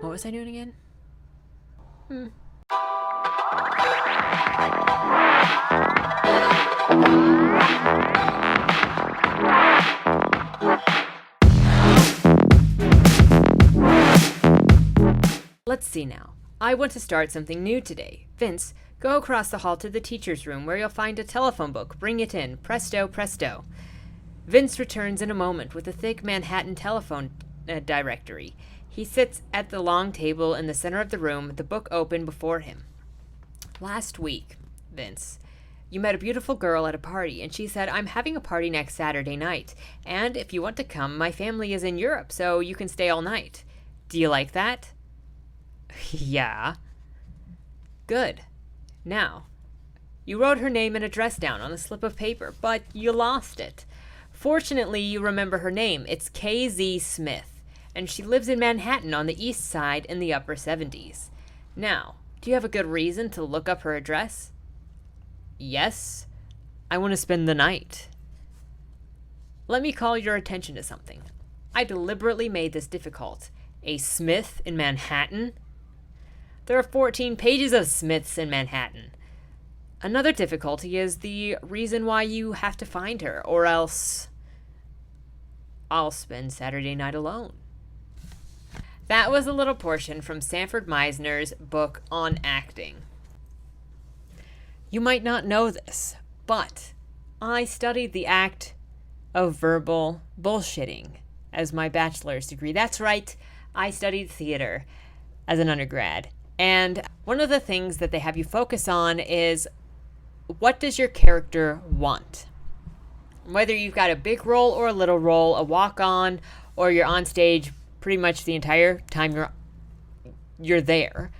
What was I doing again? Let's see now. I want to start something new today. Vince, go across the hall to the teacher's room where you'll find a telephone book. Bring it in. Presto, presto. Vince returns in a moment with a thick Manhattan telephone directory. He sits at the long table in the center of the room, the book open before him. Last week, Vince, you met a beautiful girl at a party, and she said, I'm having a party next Saturday night, and if you want to come, my family is in Europe, so you can stay all night. Do you like that? Yeah. Good. Now, you wrote her name and address down on a slip of paper, but you lost it. Fortunately, you remember her name. It's K.Z. Smith, and she lives in Manhattan on the east side in the upper 70s. Now, do you have a good reason to look up her address? Yes. I want to spend the night. Let me call your attention to something. I deliberately made this difficult. A Smith in Manhattan? There are 14 pages of Smiths in Manhattan. Another difficulty is the reason why you have to find her, or else I'll spend Saturday night alone. That was a little portion from Sanford Meisner's book on acting. You might not know this, but I studied the act of verbal bullshitting as my bachelor's degree. That's right, I studied theater as an undergrad. And one of the things that they have you focus on is, what does your character want? Whether you've got a big role or a little role, a walk-on, or you're on stage pretty much the entire time you're there,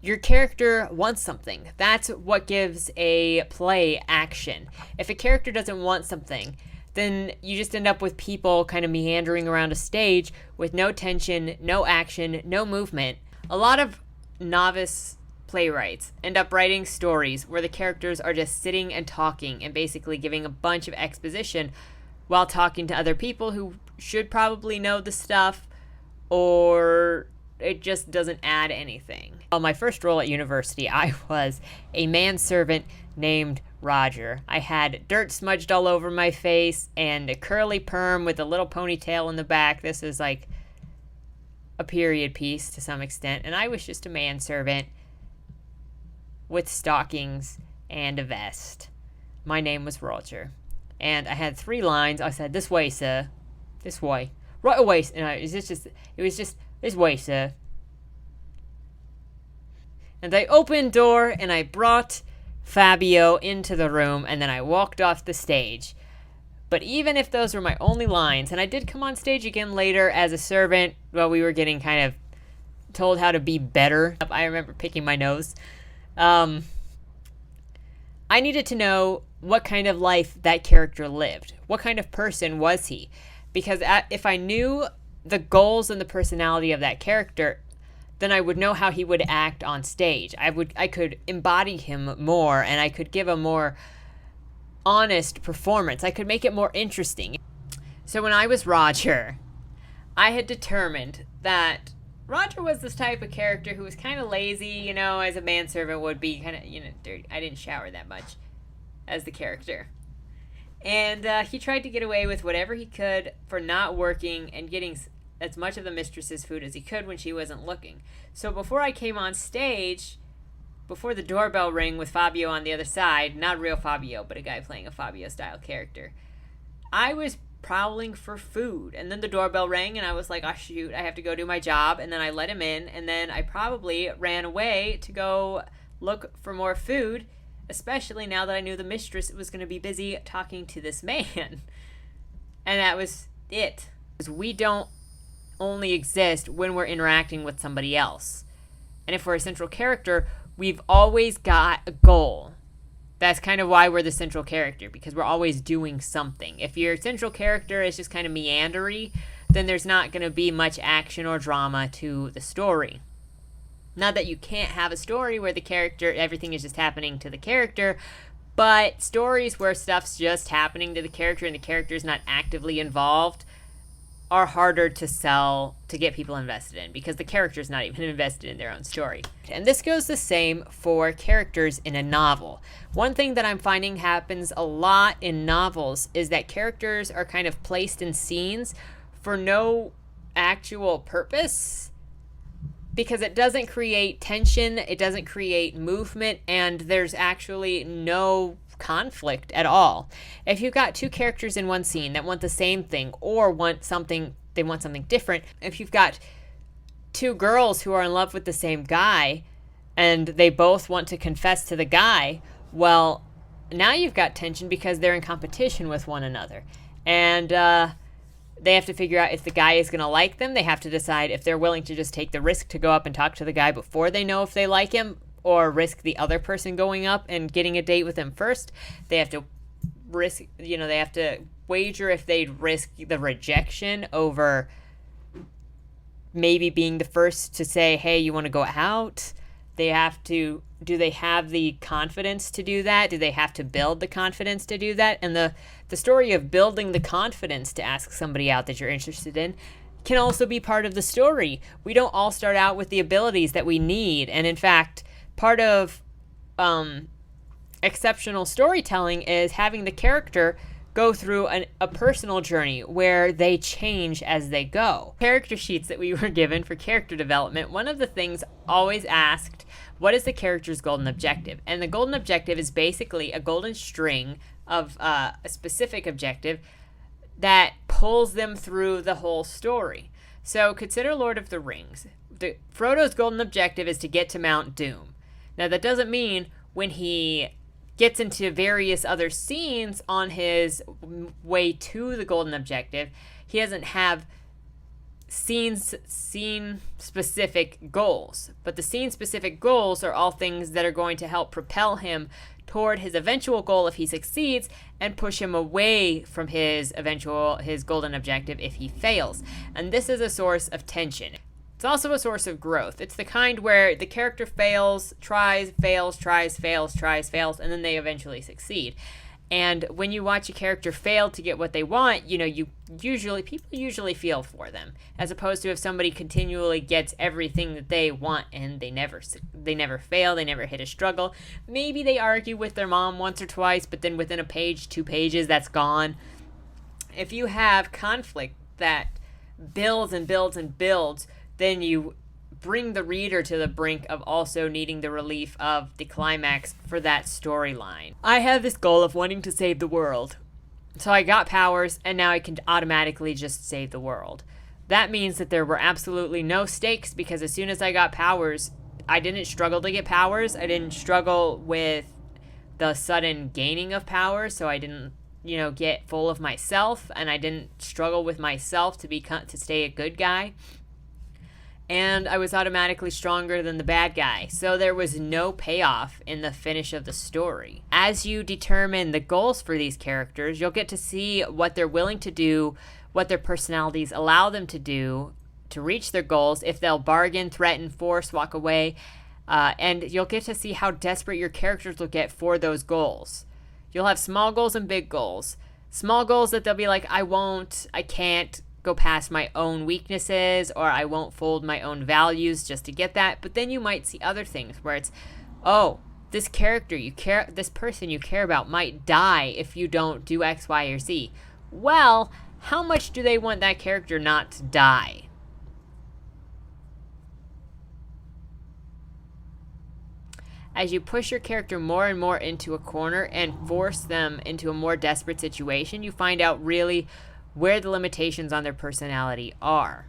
your character wants something. That's what gives a play action. If a character doesn't want something, then you just end up with people kind of meandering around a stage with no tension, no action, no movement. A lot of novice playwrights end up writing stories where the characters are just sitting and talking and basically giving a bunch of exposition while talking to other people who should probably know the stuff, or it just doesn't add anything. On my first role at university, I was a manservant named Roger. I had dirt smudged all over my face and a curly perm with a little ponytail in the back. This is like a period piece to some extent, and I was just a manservant with stockings and a vest. My name was Roger, and I had 3 lines. I said, "This way, sir. This way. Right away." And it was just this way, sir. And I opened door, and I brought Fabio into the room, and then I walked off the stage. But even if those were my only lines, and I did come on stage again later as a servant while we were getting kind of told how to be better. I remember picking my nose. I needed to know what kind of life that character lived. What kind of person was he? Because if I knew the goals and the personality of that character, then I would know how he would act on stage. I could embody him more, and I could give a more honest performance. I could make it more interesting. So when I was Roger, I had determined that Roger was this type of character who was kind of lazy, as a manservant would be, kind of, dirty. I didn't shower that much as the character. And he tried to get away with whatever he could for not working and getting as much of the mistress's food as he could when she wasn't looking. So before I came on stage, before the doorbell rang with Fabio on the other side, not real Fabio, but a guy playing a Fabio-style character, I was prowling for food. And then the doorbell rang, and I was like, oh, shoot, I have to go do my job. And then I let him in, and then I probably ran away to go look for more food, especially now that I knew the mistress was going to be busy talking to this man. And that was it. Because we don't only exist when we're interacting with somebody else. And if we're a central character, we've always got a goal. That's kind of why we're the central character, because we're always doing something. If your central character is just kind of meandery, then there's not going to be much action or drama to the story. Not that you can't have a story where the character, everything is just happening to the character, but stories where stuff's just happening to the character and the character's not actively involved are harder to sell to get people invested in because the character's not even invested in their own story. And this goes the same for characters in a novel. One thing that I'm finding happens a lot in novels is that characters are kind of placed in scenes for no actual purpose because it doesn't create tension, it doesn't create movement, and there's actually no conflict at all. If you've got two characters in one scene that want the same thing or want something different, if you've got two girls who are in love with the same guy and they both want to confess to the guy, well, now you've got tension because they're in competition with one another. And they have to figure out if the guy is going to like them. They have to decide if they're willing to just take the risk to go up and talk to the guy before they know if they like him, or risk the other person going up and getting a date with him first. They have to risk, they have to wager if they'd risk the rejection over maybe being the first to say, hey, you want to go out? Do they have the confidence to do that? Do they have to build the confidence to do that? And the story of building the confidence to ask somebody out that you're interested in can also be part of the story. We don't all start out with the abilities that we need. And in fact, part of exceptional storytelling is having the character go through a personal journey where they change as they go. Character sheets that we were given for character development, one of the things always asked, what is the character's golden objective? And the golden objective is basically a golden string of a specific objective that pulls them through the whole story. So consider Lord of the Rings. Frodo's golden objective is to get to Mount Doom. Now, that doesn't mean when he gets into various other scenes on his way to the golden objective, he doesn't have scene-specific goals. But the scene-specific goals are all things that are going to help propel him toward his eventual goal if he succeeds and push him away from his golden objective if he fails. And this is a source of tension. It's also a source of growth. It's the kind where the character fails, tries, fails, and then they eventually succeed. And when you watch a character fail to get what they want, people usually feel for them, as opposed to if somebody continually gets everything that they want and they never fail, they never hit a struggle. Maybe they argue with their mom once or twice, but then within a page, 2 pages, that's gone. If you have conflict that builds and builds and builds, then you bring the reader to the brink of also needing the relief of the climax for that storyline. I have this goal of wanting to save the world. So I got powers, and now I can automatically just save the world. That means that there were absolutely no stakes, because as soon as I got powers, I didn't struggle to get powers. I didn't struggle with the sudden gaining of powers, so I didn't get full of myself, and I didn't struggle with myself to stay a good guy. And I was automatically stronger than the bad guy. So there was no payoff in the finish of the story. As you determine the goals for these characters, you'll get to see what they're willing to do, what their personalities allow them to do to reach their goals, if they'll bargain, threaten, force, walk away. And you'll get to see how desperate your characters will get for those goals. You'll have small goals and big goals. Small goals that they'll be like, I can't go past my own weaknesses, or I won't fold my own values just to get that. But then you might see other things where it's, this person you care about might die if you don't do X, Y, or Z. Well, how much do they want that character not to die? As you push your character more and more into a corner and force them into a more desperate situation, you find out really where the limitations on their personality are.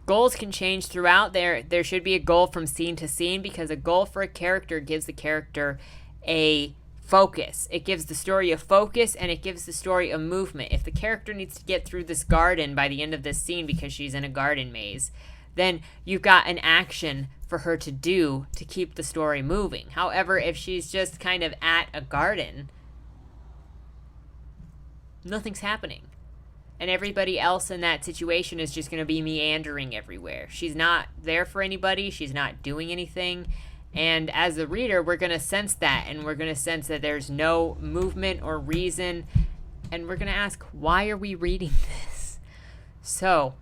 Goals can change throughout. There should be a goal from scene to scene, because a goal for a character gives the character a focus. It gives the story a focus, and it gives the story a movement. If the character needs to get through this garden by the end of this scene because she's in a garden maze, then you've got an action for her to do to keep the story moving. However, if she's just kind of at a garden, nothing's happening. And everybody else in that situation is just going to be meandering everywhere. She's not there for anybody. She's not doing anything. And as the reader, we're going to sense that. And we're going to sense that there's no movement or reason And we're going to ask, why are we reading this? So,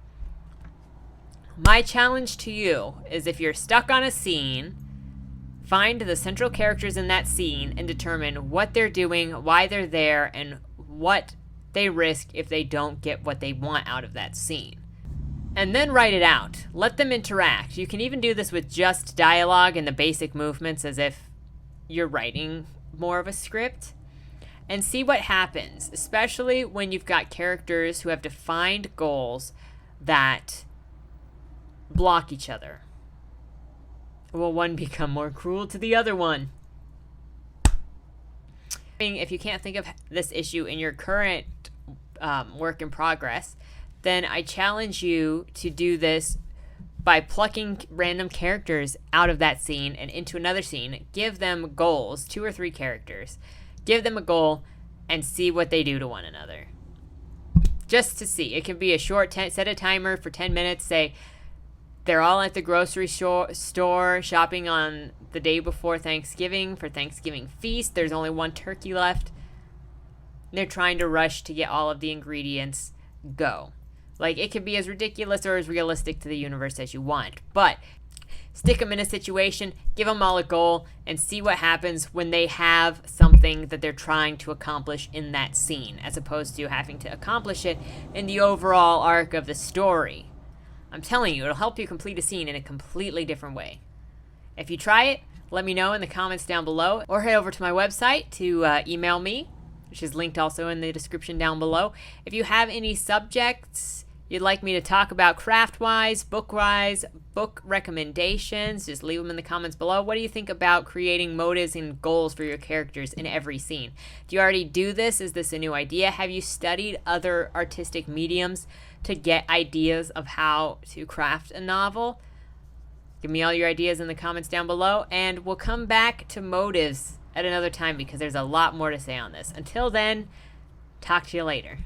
my challenge to you is, if you're stuck on a scene, find the central characters in that scene and determine what they're doing, why they're there, and what they risk if they don't get what they want out of that scene. And then write it out. Let them interact. You can even do this with just dialogue and the basic movements, as if you're writing more of a script. And see what happens, especially when you've got characters who have defined goals that block each other. Will one become more cruel to the other one? If you can't think of this issue in your current work in progress, then I challenge you to do this by plucking random characters out of that scene and into another scene. Give them goals, 2 or 3 characters. Give them a goal and see what they do to one another. Just to see. It can be a short set a timer for 10 minutes. Say they're all at the grocery store shopping on the day before Thanksgiving for Thanksgiving feast. There's only 1 turkey left. They're trying to rush to get all of the ingredients. Go. Like, it can be as ridiculous or as realistic to the universe as you want. But stick them in a situation, give them all a goal, and see what happens when they have something that they're trying to accomplish in that scene, as opposed to having to accomplish it in the overall arc of the story. I'm telling you, it'll help you complete a scene in a completely different way. If you try it, let me know in the comments down below, or head over to my website to email me, which is linked also in the description down below. If you have any subjects you'd like me to talk about craft-wise, book-wise, book recommendations, just leave them in the comments below. What do you think about creating motives and goals for your characters in every scene? Do you already do this? Is this a new idea? Have you studied other artistic mediums to get ideas of how to craft a novel? Give me all your ideas in the comments down below, and we'll come back to motives at another time because there's a lot more to say on this. Until then, talk to you later.